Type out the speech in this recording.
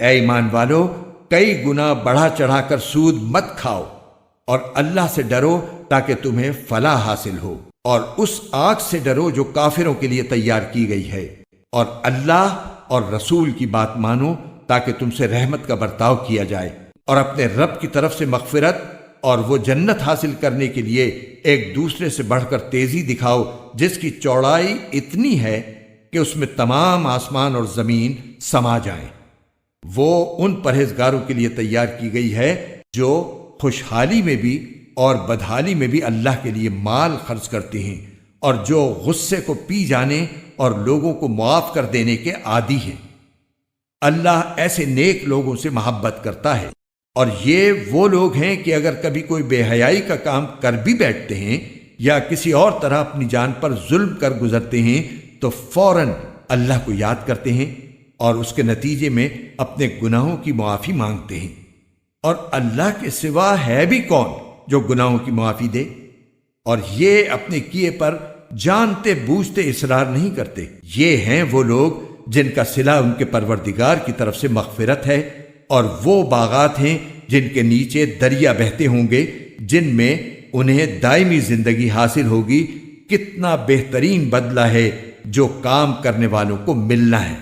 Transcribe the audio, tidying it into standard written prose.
اے ایمان والو، کئی گنا بڑھا چڑھا کر سود مت کھاؤ، اور اللہ سے ڈرو تاکہ تمہیں فلاح حاصل ہو، اور اس آگ سے ڈرو جو کافروں کے لیے تیار کی گئی ہے، اور اللہ اور رسول کی بات مانو تاکہ تم سے رحمت کا برتاؤ کیا جائے، اور اپنے رب کی طرف سے مغفرت اور وہ جنت حاصل کرنے کے لیے ایک دوسرے سے بڑھ کر تیزی دکھاؤ جس کی چوڑائی اتنی ہے کہ اس میں تمام آسمان اور زمین سما جائیں۔ وہ ان پرہیزگاروں کے لیے تیار کی گئی ہے جو خوشحالی میں بھی اور بدحالی میں بھی اللہ کے لیے مال خرچ کرتے ہیں، اور جو غصے کو پی جانے اور لوگوں کو معاف کر دینے کے عادی ہیں۔ اللہ ایسے نیک لوگوں سے محبت کرتا ہے، اور یہ وہ لوگ ہیں کہ اگر کبھی کوئی بے حیائی کا کام کر بھی بیٹھتے ہیں یا کسی اور طرح اپنی جان پر ظلم کر گزرتے ہیں تو فوراً اللہ کو یاد کرتے ہیں اور اس کے نتیجے میں اپنے گناہوں کی معافی مانگتے ہیں، اور اللہ کے سوا ہے بھی کون جو گناہوں کی معافی دے؟ اور یہ اپنے کیے پر جانتے بوجھتے اصرار نہیں کرتے۔ یہ ہیں وہ لوگ جن کا صلہ ان کے پروردگار کی طرف سے مغفرت ہے، اور وہ باغات ہیں جن کے نیچے دریا بہتے ہوں گے، جن میں انہیں دائمی زندگی حاصل ہوگی۔ کتنا بہترین بدلہ ہے جو کام کرنے والوں کو ملنا ہے۔